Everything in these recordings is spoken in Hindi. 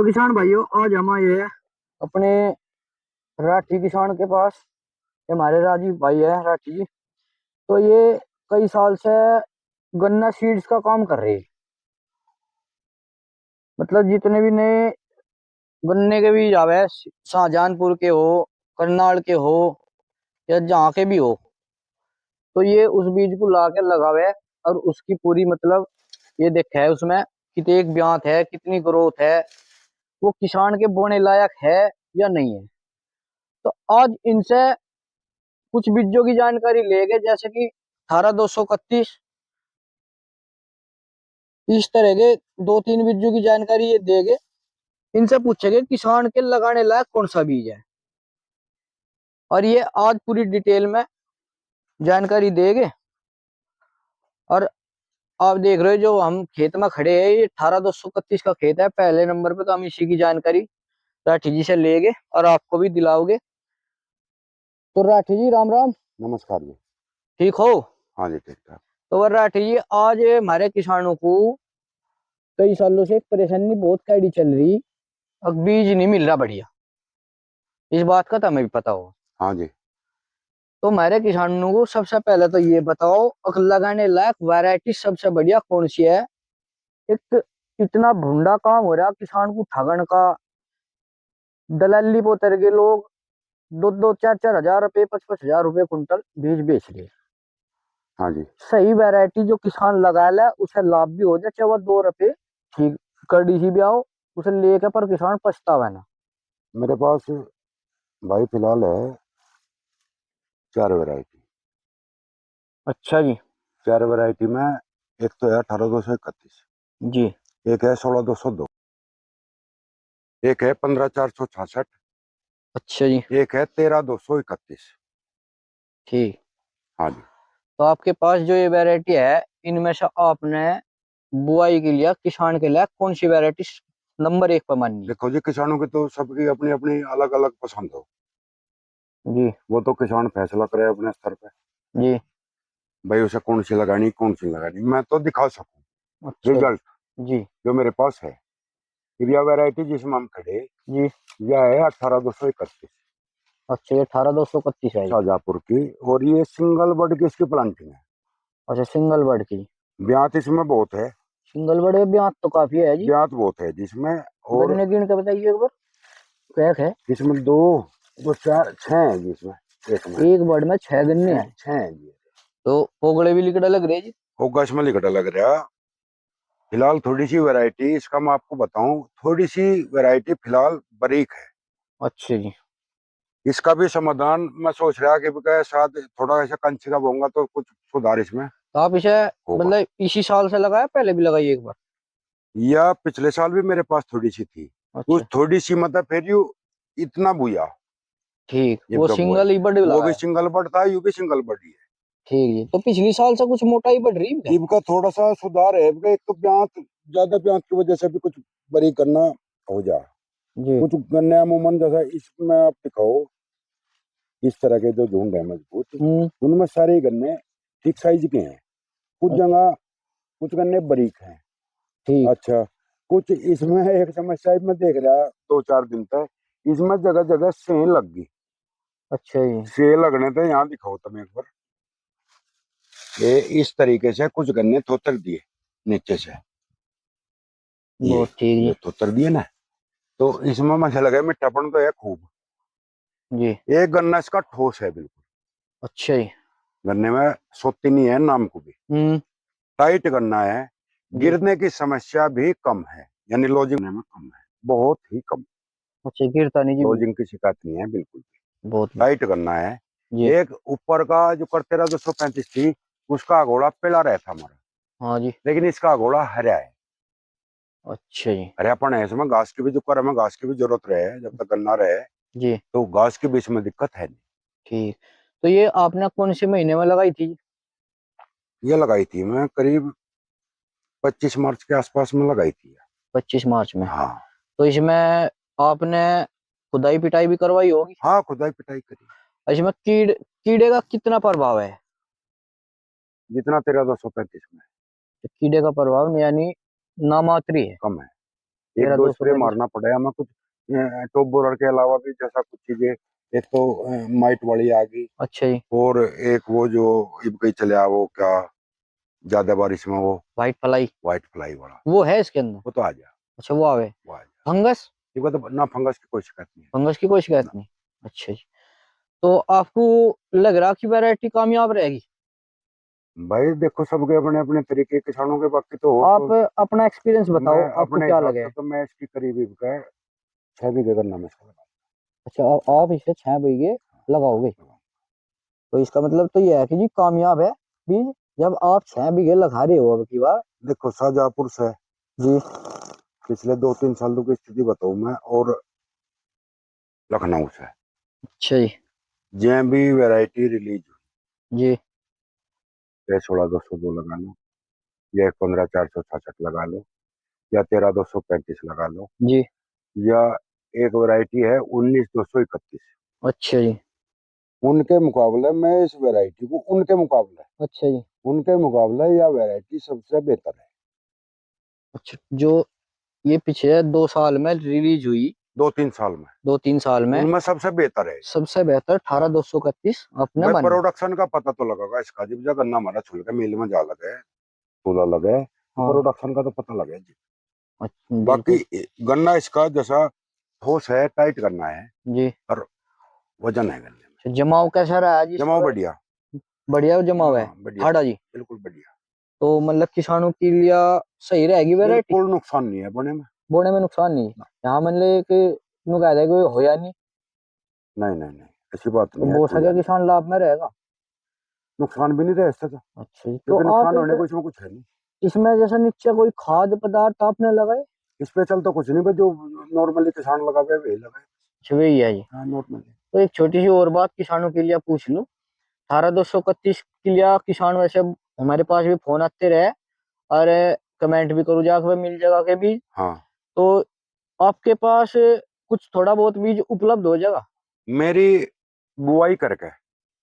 तो किसान भाइयों आज हम आए हैं अपने राठी किसान के पास। ये हमारे राजीव भाई है राठी जी। तो ये कई साल से गन्ना सीड्स का काम कर रहे हैं। मतलब जितने भी नए गन्ने के बीज आवे, शाहजहानपुर के हो, करनाल के हो, या जहाँ के भी हो, तो ये उस बीज को ला के लगावे और उसकी पूरी मतलब ये देखा है उसमें कितनी एक ब्यात है, कितनी ग्रोथ है, वो किसान के बोने लायक है या नहीं है। तो आज इनसे कुछ बीजों की जानकारी लेंगे, जैसे कि 18 231, इस तरह के दो तीन बीजों की जानकारी ये देंगे। इनसे पूछेंगे किसान के लगाने लायक कौन सा बीज है, और ये आज पूरी डिटेल में जानकारी देंगे। और आप देख रहे हो जो हम खेत में खड़े हैं, ये 18 231 का खेत है, पहले नंबर पे। तो हम इसी की जानकारी राठी जी से लेंगे और आपको भी दिलाओगे। तो राठी जी राम राम। नमस्कार जी। ठीक हो? हाँ जी, ठीक ठाक। तो राठी जी आज हमारे किसानों को कई सालों से एक परेशानी बहुत कैडी चल रही, अब बीज नहीं मिल रहा बढ़िया। इस बात का तो हमें भी पता हो। हाँ जी। तो हमारे किसानों को सबसे पहले तो ये बताओ, लगाने लायक वैरायटी सबसे बढ़िया कौन सी है। एक इतना भुंडा काम हो रहा किसान को ठगन का, दलाली पे उतर के लोग 2 2 4 4 हजार रुपए, 5 5 हजार रुपए कुंटल बीज बेच रहे। हाँ जी। सही वैरायटी जो किसान लगा ले उसे लाभ भी हो जाए, चाहे वो 2 रुपए ठीक कड़ी सी भी आओ, उसे लेके पर किसान पछतावे ना। मेरे पास भाई फिलहाल है 4 वैरायटी। अच्छा जी। 4 वैरायटी में एक तो है 18 231, जी। एक है 16 202, एक है 15 466, अच्छा जी। एक है 13 231। ठीक। हाँ जी। तो आपके पास जो ये वैरायटी है, इनमें से आपने बुआई के लिए किसान के लिए कौन सी वैरायटी नंबर 1 पर माननी है? देखो जी, किसानों की तो सबकी अपनी अपनी अलग अलग पसंद हो। जी। वो तो किसान फैसला करे अपने स्तर पे, जी। भाई उसे कौन सी लगानी कौन सी लगानी। मैं तो दिखा सकूं अच्छा। रिजल्ट जी। जो मेरे पास है। यह वैरायटी जिसमें हम खड़े, जी। यह है 18 231, अच्छा, ये 18 231 है ये। शाहजहांपुर की। और ये सिंगल बर्ड की इसकी प्लांटिंग है। अच्छा, सिंगल बर्ड की। ब्यात इसमें बहुत है। सिंगल बर्ड में भी आंत तो काफी है जी। ब्यात बहुत है जिसमें। और गन्ने गिन के बताइए एक बार, क्या है? इसमें दो दो चार छह है जी इसमें। एक में एक बर्ड में 6 गन्ने छह हैं। छह है जी। तो पोगड़े भी लिकड़ा लग रहे हैं जी। होगा इसमें लिकटा लग रहा। फिलहाल थोड़ी सी वैरायटी इसका मैं आपको बताऊं, थोड़ी सी वैरायटी फिलहाल बारीक है। अच्छे जी। इसका भी समाधान मैं सोच रहा कि शायद थोड़ा ऐसा कंची का बोऊंगा तो कुछ सुधार इसमें तो आप इसे होगा। मतलब इसी साल से लगाया, पहले भी लगाई एक बार? या पिछले साल भी मेरे पास थोड़ी सी थी। उस अच्छा। थोड़ी सी मतलब फिर यू इतना बुया ठीक, ये वो जब वो है। सिंगल ही बर्ड वो भी लगाया। सिंगल बर्ड था, यू भी सिंगल बर्ड ही है। ठीक जी। तो पिछली साल से कुछ मोटाई बढ़ रही है क्या? इनका थोड़ा सा सुधार है। इनका एक तो ब्यांत, ज्यादा ब्यांत की वजह से भी कुछ बरी करना हो जा। जी। कुछ गन्ने अमूमन जैसा इसमें आप दिखाओ, इस तरह के जो झुंड है मजबूत, हम्म। उनमें सारे गन्ने ठीक साइज के हैं। कुछ जगह कुछ गन्ने बारीक हैं। ठीक। अच्छा, कुछ इसमें एक समस्या मैं देख रहा 2 4 दिन तक, इसमें जगह जगह सें लग गई। अच्छा जी। सें लगने थे, यहाँ दिखाओ तुम एक बार। ये इस तरीके से कुछ गन्ने थोतर दिए नीचे से, ये बहुत ठीक ये जी। थोतर दिए ना। तो इसमें मुझे लगा मिठापन तो है खूब। जी। एक गन्ना इसका ठोस है बिल्कुल। अच्छा जी। गन्ने में सोती नहीं है नाम को भी। हम्म। टाइट गन्ना है। जी। गिरने की समस्या भी कम है, यानी लॉजिंग में कम है, बहुत ही कम। अच्छा, गिरता नहीं जी बिल्कुल। लॉजिंग की शिकायत नहीं है बिल्कुल भी। बहुत बढ़िया। टाइट गन्ना है। जी। एक ऊपर का जो कर 13 235 थी, उसका घोड़ा पीला रहता हमारा, हाँ जी। लेकिन इसका घोड़ा हरा है। अच्छा जी। हरापन है इसमें। घास की भी जो कर में घास की भी जरूरत रहे, जब तक गन्ना रहे जी। तो घास की भी इसमें दिक्कत है नहीं। ठीक। तो ये आपने कौन से महीने में लगाई थी? ये लगाई थी मैं करीब 25 मार्च के आसपास में लगाई थी। 25 मार्च में। हाँ। तो इसमें आपने खुदाई पिटाई भी करवाई होगी। हाँ, खुदाई पिटाई करी। इसमें कीड़े का कितना प्रभाव है? जितना 13 235 में तो कीड़े का प्रभाव यानी नामात्री है। कम है। एक तेरह दो दो सौ स्प्रे पैंतीस। मारना पड़ेगा हमें कुछ टॉप बोरर के अलावा भी जैसा कुछ चीजें। एक तो माइट वाली आ गई, अच्छा जी। और एक वो जो इब कहीं चले आ, वो क्या ज्यादा बारिश में वो व्हाइट फ्लाई व्हाइट फ्लाई वाला, वो है इसके अंदर? वो तो आ जा, अच्छा वो आवे। वो आ जा। फंगस? ये तो ना, फंगस की कोई शिकायत नहीं फंगस की कोई है शिकायत ना। नहीं। अच्छा जी। तो आपको लग रहा कि वैरायटी कामयाब रहेगी? भाई देखो, सबके अपने अपने तरीके किसानों के, बाकी तो और आप तो अपना एक्सपीरियंस बताओ, मैं आपको अपने क्या हिसाब लगे? से तो मैं इसकी करीबी का 6 बीघे करना मैं इसको अच्छा आप इसे 6 बीघे लगाओगे? लगाऊंगा। तो इसका मतलब तो ये है कि जी कामयाब है बीज, जब आप 6 बीघे लगा रहे हो अब की बार। देखो शाहजहांपुर से जी। पिछले 2-3 सालों की स्थिति बताऊं मैं, और लखनऊ से अच्छा जी। जहाँ भी वैरायटी रिलीज हुई, जी। चाहे 16-202 लगा लो, या 15-466 लगा लो, या 13-235 लगा लो, जी। या एक वैरायटी है 19-231, अच्छा जी। उनके मुकाबले में इस वैरायटी को, अच्छा जी। उनके मुकाबले यह वैरायटी सबसे बेहतर है। अच्छा जो ये पिछले 2 साल में रिलीज हुई, 2-3 साल में 2-3 साल में उनमें सबसे बेहतर है। सबसे बेहतर हाँ 18-231 आपने भाई, मानी? प्रोडक्शन का पता तो लगेगा इसका, जब जब गन्ना हमारा छुल के मिल में जा लगे, तूला लगे, तो हाँ। प्रोडक्शन का तो पता लगे जी। अच्छा, बाकी बिल्कुल। गन्ना इसका जैसा ठोस है, टाइट करना है, जी। और वजन है गन्ने में। अच्छा, जमाव कैसा रहा जी इस जमाओ बार? बढ़िया। बढ़िया जमाव है? हाँ बढ़िया ठाड़ा जी? बिल्कुल बढ़िया। तो मतलब किसानों के लिए सही रहेगी वैरायटी? बिल्कुल नुकसान नहीं है बने में। बोने में नुकसान नहीं? यहाँ मतलब कि नु कह दे कोई होया नहीं, नहीं नहीं नहीं, ऐसी बात तो नहीं है, बोल कोई सके नहीं। किसान लाभ में रहेगा? नुकसान भी नहीं रहा इससे तो, अच्छा जी। तो क्योंकि आप नुकसान होने को इसमें कुछ है नहीं। इसमें जैसे नीचे कोई खाद्य पदार्थ आपने लगाए? स्पेशल तो कुछ नहीं, बस जो नॉर्मली किसान लगावे वही लगाए। अच्छा वही है जी। हाँ नॉर्मली। तो एक छोटी सी और बात किसानों के लिए पूछ लूं, 18-231 के लिए किसान वैसे हमारे पास भी फोन आते रहे, और कमेंट भी करूँ जाके मिल जाएगा के बीज, हाँ तो आपके पास कुछ थोड़ा बहुत बीज उपलब्ध हो जाएगा? मेरी बुआई करके,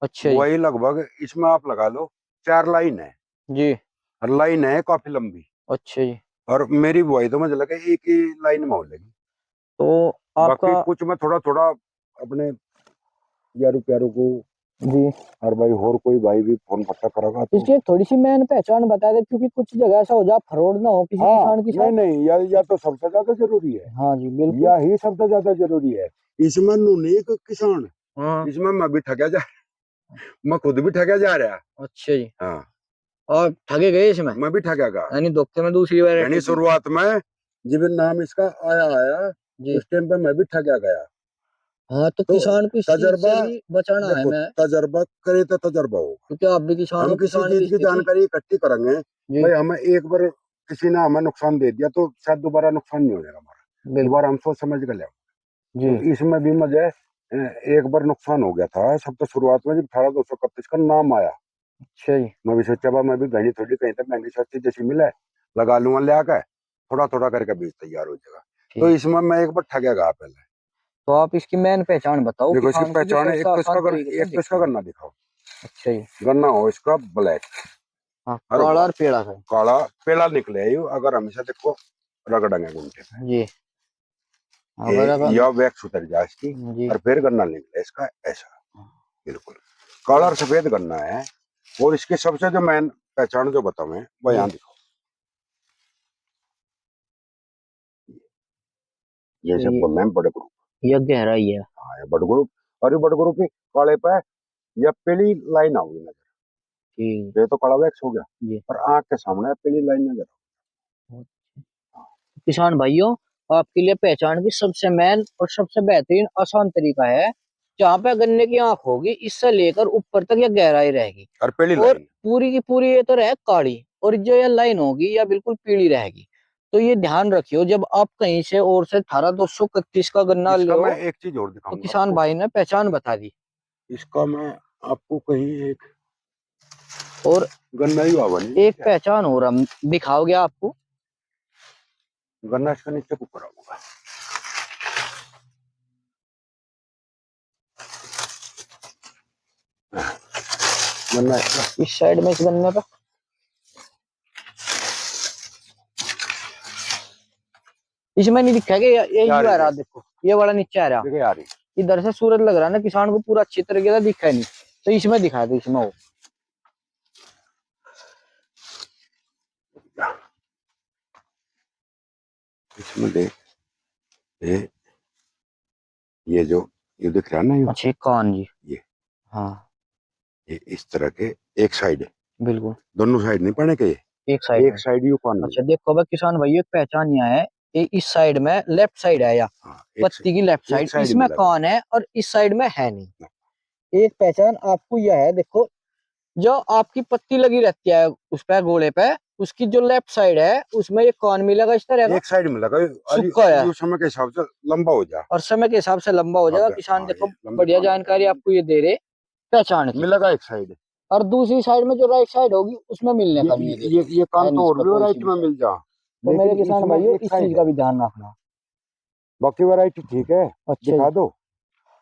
अच्छा जी। बुआई लगभग इसमें आप लगा लो 4 लाइन है, जी। और लाइन है काफी लंबी, अच्छा जी। और मेरी बुआई तो मुझे लगा एक ही लाइन में हो लेगी। तो बाकी आपका। कुछ मैं थोड़ा थोड़ा अपने यारों प्यारों को, जी। और भाई और कोई भाई भी फोन पट्टा करेगा तो। इसकी एक थोड़ी सी मैंने पहचान बता दे, क्योंकि कुछ जगह ऐसा हो जा फ्रॉड ना हो किसी हाँ किसान के नहीं साथ। नहीं, या तो सबसे ज्यादा जरूरी है, हाँ जी बिल्कुल। या ही सबसे ज्यादा जरूरी है। इसमें नुनीक किसान, हाँ। इसमें मैं भी ठगा जा, मैं खुद भी ठगा जा रहा। अच्छा जी। हाँ और ठगे गए इसमें? मैं भी ठगेगा। यानी धोखे में दूसरी घनी वैरायटी की? शुरुआत में जब नाम इसका आया आया, जी। उस टाइम पे मैं भी ठगा गया। हाँ तो तो किसान को इस चीज तजर्बा, से भी बचाना है देखो मैं, तजर्बा करे तो तजर्बा होगा। क्योंकि आप भी किसान हम हो, किसी किसान की चीज की स्थिति। जानकारी इकट्ठी करेंगे, जी। भाई हमें एक बार किसी ने हमें नुकसान दे दिया तो शायद दोबारा नुकसान नहीं होगा हमारा, बिल्कुल। दोबारा हम सोच समझ कर ले। जी। तो इसमें भी मुझे एक बार नुकसान हो गया था, सब तो शुरुआत में जब 18-231 का नाम आया, अच्छा जी। मैं भी सोचा बा मैं भी घनी थोड़ी कहीं तक महंगी सस्ती जैसी मिले लगा लूंगा, ले आकर थोड़ा थोड़ा करके बीज तैयार हो जाएगा। तो ठीक। इसमें मैं एक बार ठगेगा पहले। तो आप इसकी मेन पहचान बताओ देखो इसकी किसान को, जो पहचान है, सबसे आसान तरीके से एक तो इसका दिखाना। गन्ना दिखाओ, अच्छा जी। गन्ना हो इसका ब्लैक, हाँ और काला और पेड़ा है। काला पेड़ा निकले यू, अगर हमेशा देखो रगड़ेंगे गुंठे पे, जी। अगर या वैक्स उतर जाए इसकी, जी। और फिर गन्ना निकले इसका ऐसा, बिल्कुल काला और सफेद गन्ना है। और इसकी सबसे जो मेन पहचान जो बताऊं वो जी। यहाँ दिखाओ, तो जैसे बोल रहे हैं बड़े ग्रुप। ये गहराई है। हाँ ये बड़े ग्रुप, और ये बड़े ग्रुप ही काले पे, या पीली लाइन आओगी नजर, ठीक। ये तो काला वैक्स हो गया, जी। और आंख के सामने पीली लाइन नजर। किसान भाइयों, आपके लिए पहचान की सबसे मेन और सबसे बेहतरीन आसान तरीका है, जहाँ पे गन्ने की आंख होगी इससे लेकर ऊपर तक यह गहराई रहेगी, और पीली और लाइन, पूरी की पूरी ये तो रहे काली, और जो ये लाइन होगी या बिल्कुल पीली रहेगी। तो ये ध्यान रखियो, जब आप कहीं से और से 18-231 का गन्ना ले, इसका मैं एक चीज और तो दिखाऊंगा किसान आपको। भाई ने पहचान बता दी। इसका मैं आपको कहीं एक और गन्ना ही बाबा नहीं एक क्या, पहचान हो रहा दिखाओगे आपको? गन्ना इसका नीचे ऊपर आऊंगा। गन्ना इसका इस साइड में इस गन्ने पे। इसमें नहीं दिखा कि ये यार आ रहा, देखो ये वाला नीचे आ रहा, देखो यार इधर से सूरज लग रहा है ना, किसान को पूरा अच्छी तरीके से दिखा नहीं, तो इसमें दिखा दो, इसमें वो इसमें देख ये जो ये दिख रहा है ना, अच्छे कान जी। ये हाँ ये इस तरह के एक साइड है, बिल्कुल दोनों साइड नहीं पड़े के, एक साइड एक है। साइड यू कान अच्छा मिला। देखो भाई किसान भाई, एक पहचान यहाँ है, ये इस साइड में लेफ्ट साइड है, या हाँ पत्ती की लेफ्ट एक साइड साइड इसमें मिला था। कान है और इस साइड में है नहीं। एक पहचान आपको यह है, देखो जो आपकी पत्ती लगी रहती है उस पे गोले पे, उसकी जो लेफ्ट साइड है उसमें ये कान मिलेगा इस तरह का, एक साइड में लगा अरे सूखा है जो समय के हिसाब से लंबा हो जा। और समय के हिसाब से लंबा हो जाएगा। किसान हाँ ये देखो लंबे बढ़िया कान हो जानकारी जाएंगे, आपको ये दे रहे पहचान की। मिलेगा एक साइड। और दूसरी साइड में जो राइट साइड होगी उसमें मिलने का नहीं है, देखो ये कान है नहीं तो इस और पर भी कोई सी वैरायटी भी में साइड। मिल जा, तो मेरे लेकिन किसान इसमें भाइयों एक इस चीज साइड का है, भी ध्यान रखना। बाकी वैरायटी ठीक है। अच्छा दिखा जी। दो,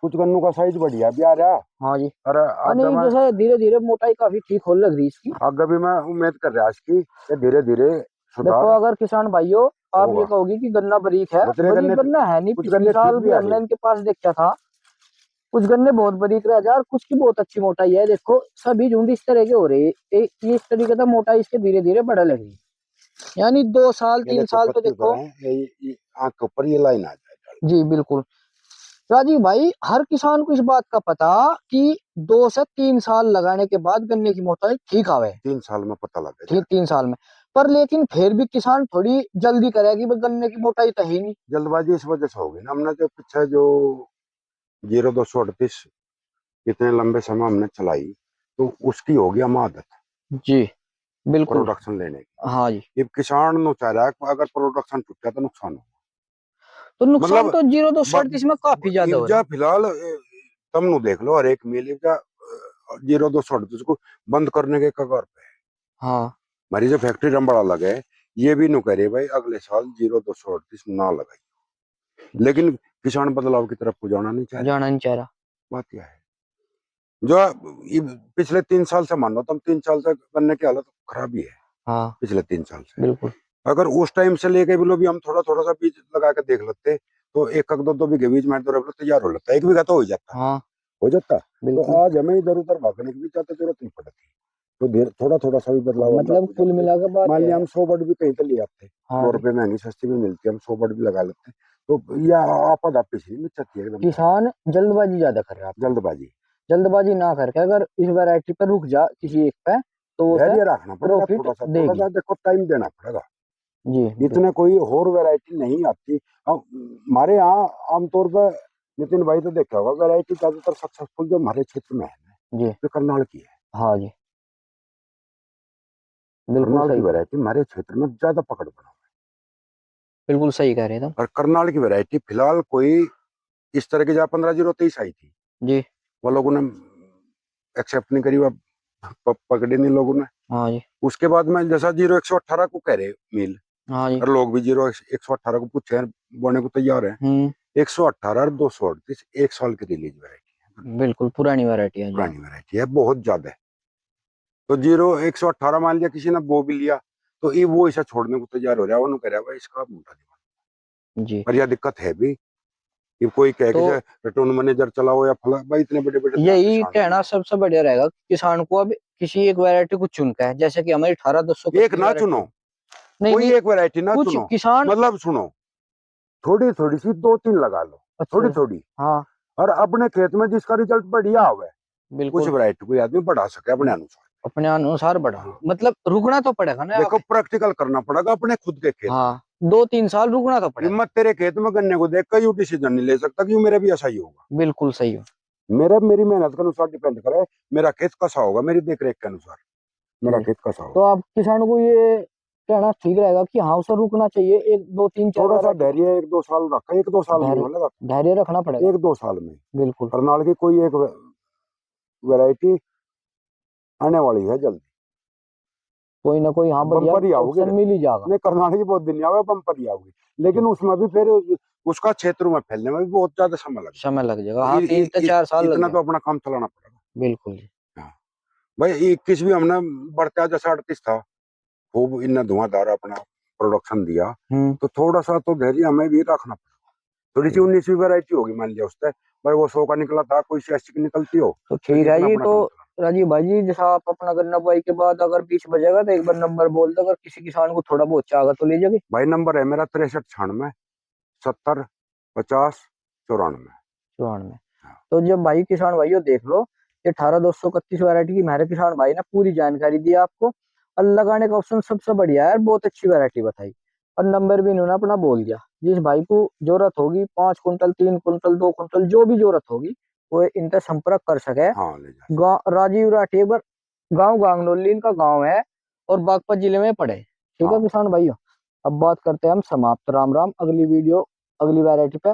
कुछ गन्नों का साइज बढ़िया भी आ रहा। हाँ जी। और हाँ आगे नहीं मैं जैसे धीरे धीरे मोटाई काफी ठीक होने लग रही है इसकी। आगे भी मैं उम्मीद कर रहा इसकी कि धीरे धीरे देखो सुधार अगर किसान भाइयों आप ये होगा। कहोगे कि गन्ना बारीक है, बतरे बारीक गन्ने गन्ना है नहीं, कुछ पिछले गन्ने ठीक साल भी भी आ हमने रहे। इनके पास देखा था, कुछ गन्ने बहुत बारीक रह जा और कुछ की बहुत अच्छी मोटाई है। देखो सभी झुंड इस तरह के हो रहे हैं, ये इस तरीके से मोटाई इसके धीरे धीरे बढ़ने लगी, यानी 2 साल ये 3 साल तो पत्ती ऊपर देखो। है, ये आंख के ऊपर ये लाइन आ जाए। जी बिल्कुल। राजीव भाई हर किसान को इस बात का पता कि 2 से 3 साल लगाने के बाद गन्ने की मोटाई ठीक आवे, 3 साल में पता लग ठीक जाए। 3 साल में। पर लेकिन फिर भी किसान थोड़ी जल्दी करेगी, भाई गन्ने की मोटाई तो है ही नहीं। जल्दबाजी इस वजह से होगी ना, हमने जो पीछे जो 0238 इतने लंबे समय हमने चलाई, तो उसकी होगी हम आदत जी बिल्कुल। प्रोडक्शन लेने की। हाँ जी। ये किसान नो चाह रहा है कि अगर प्रोडक्शन टूटा तो नुकसान हो, तो नुकसान मतलब तो 0238 में काफी ज्यादा हो रहा इवजा है। फिलहाल तुम नु देख लो, हर एक मिल इवजा 0238 को बंद करने के कगार पे है। हाँ हमारी जो फैक्ट्री रंबड़ा लगे, ये भी नु करे भाई अगले साल 0238 ना लगाई, लेकिन किसान बदलाव की तरफ को जाना नहीं चाह रहे। जाना नहीं चाह रहा। बात क्या है, जो पिछले 3 साल से मान लो तुम, 3 साल से गन्ने की हालत खराब ही है। हाँ पिछले 3 साल से बिल्कुल। अगर उस टाइम से लेके भी लो भी हम थोड़ा थोड़ा सा बीज लगा के देख लेते, तो एक दो दो बीघे बीज में तो तैयार हो जाता, 1 बीघा तो हो जाता, हाँ हो जाता। तो बिल्कुल। आज हमें इधर उधर भागने की भी ज्यादा जरूरत नहीं पड़ती, तो देर थोड़ा थोड़ा सा भी हाँ, बदलाव हम मतलब हो कुल जाते। मिलाकर बात मान यह लिया है। हम 100 बड भी कहीं तो ले आते, हाँ 100 रुपए महंगी सस्ती भी मिलती है, हम 100 बड भी लगा लेते, तो यह आपदा पिछली में चलती है एकदम। किसान जल्दबाजी ज्यादा कर रहा है अपनी। जल्दबाजी, जल्दबाजी ना करके अगर इस वैरायटी पर रुक जा किसी एक पे, तो उसे धैर्य रखना पड़ेगा, प्रॉफिट थोड़ा देगी। सा देखो टाइम देना पड़ेगा। जी इतने कोई और वैरायटी नहीं आती। अब हमारे यहाँ आमतौर पर नितिन भाई तो देखा होगा, वैरायटी ज्यादातर सक्सेसफुल जो हमारे क्षेत्र में है जी। जो करनाल की है। हाँ जी बिल्कुल करनाल की सही कह, वैरायटी हमारे क्षेत्र में ज्यादा पकड़ बना, बिल्कुल सही कह रहे हैं तुम। और करनाल की वैरायटी फिलहाल कोई इस तरह की जहाँ 15-023 आई थी, जी। वो लोगों ने एक्सेप्ट नहीं करी, वो पकड़ी नहीं लोगों ने। हाँ जी। उसके बाद में जैसा 0118 को कह रहे मिल, हाँ जी। और लोग भी 0118 को पूछे हैं, बोने को तैयार है। 118 और 238 एक साल की रिलीज वैरायटी है, बिल्कुल पुरानी वैरायटी है जी। पुरानी वैरायटी है, बहुत ज्यादा है। तो 0118 मान लिया किसी ने बो भी लिया, तो ये वो इसे छोड़ने को तैयार हो रहा है, वो कह रहा है भाई इसका मोटा दिमाग। जी। और यह दिक्कत है भी, ये कोई कह तो के रिटर्न मैनेजर चलाओ या फला, भाई इतने बड़े बड़े यही किसान कहना सबसे बढ़िया रहेगा किसान को, अब किसी एक वैरायटी को चुन के, जैसे कि हमारी 18-225 एक ना वैरायटी चुनो, होगी। नहीं कोई नहीं, एक वैरायटी ना कुछ चुनो, किसान। मतलब सुनो, थोड़ी थोड़ी सी 2-3 लगा लो, अच्छा थोड़ी जी। थोड़ी, हाँ और अपने खेत में जिसका रिजल्ट बढ़िया आवे उस बिल्कुल। वैरायटी को आदमी बढ़ा सके अपने अनुसार। अपने अनुसार बढ़ा लो, हाँ, मतलब रुकना तो पड़ेगा ना देखो आगे। प्रैक्टिकल करना पड़ेगा अपने खुद के खेत में। हाँ 2-3 साल रुकना तो पड़ेगा। हिम्मत तेरे खेत में गन्ने को देख कर यू डिसीजन नहीं ले सकता कि मेरा भी ऐसा ही होगा। बिल्कुल सही हो। मेरी मेहनत के अनुसार डिपेंड करे, मेरा खेत कैसा होगा, मेरी देख रेख के अनुसार मेरा जी। खेत कैसा तो होगा। आप किसानों को ये कहना ठीक रहेगा कि हाँ उसे रुकना चाहिए, 1 2 3 4 थोड़ा सा वैरायटी को धैर्य 1-2 साल रखा, 1-2 साल में ही धैर्य होगा, धैर्य रखना पड़ेगा। 1-2 साल में बिल्कुल। करनाल की कोई एक वैरायटी आने वाली है जल्दी, कोई ना कोई हाँ बढ़िया बम्पर ही आओगे। ऑप्शन मिल ही जाएगा। नहीं करनाल की बहुत दिन आवे, बम्पर ही आओगी, लेकिन उसमें भी फिर उसका क्षेत्र में फैलने में भी बहुत ज्यादा समय लगेगा। समय लग जाएगा, तो हाँ 3 से 4 साल लग इतना जाएगा। तो अपना काम चलाना पड़ेगा। बिल्कुल जी। हाँ भाई, 21 भी हमने बढ़ता जैसा 38 था, खूब इन्ना धुआंधार अपना प्रोडक्शन दिया, तो थोड़ा सा तो धैर्य हमें भी रखना पड़ा। थोड़ी सी 19वीं वैरायटी होगी मान लिया उससे, भाई वो 100 का निकला था, कोई 80 की निकलती हो तो ठीक है इतना जी। अपना तो काम चला। राजीव भाई जी, जैसा आप अपना गन्ना बुआई के बाद अगर बीच बचेगा तो एक बार नंबर बोल दो, अगर किसी किसान को थोड़ा बहुत चाहेगा तो ले जाओगे। भाई नंबर है मेरा 6396705094। 94। तो जब भाई किसान भाइयों देख लो, ये 18 231 वैरायटी की मेरे किसान भाई ने पूरी जानकारी दी आपको, और लगाने का ऑप्शन सबसे बढ़िया है, बहुत अच्छी वैरायटी बताई, और नंबर भी इन्होंने अपना बोल दिया। जिस भाई को जरूरत होगी 5 कुंटल 3 कुंटल 2 कुंटल जो भी जरूरत होगी, वो इनसे संपर्क कर सके। हाँ ले जा। गाँव राजीव राठी, एक बार गाँव गांगडोली इनका गाँव है, और बागपत जिले में पड़े। ठीक है हाँ किसान भाइयों, अब बात करते हैं हम समाप्त। राम राम। अगली वीडियो अगली वैरायटी पे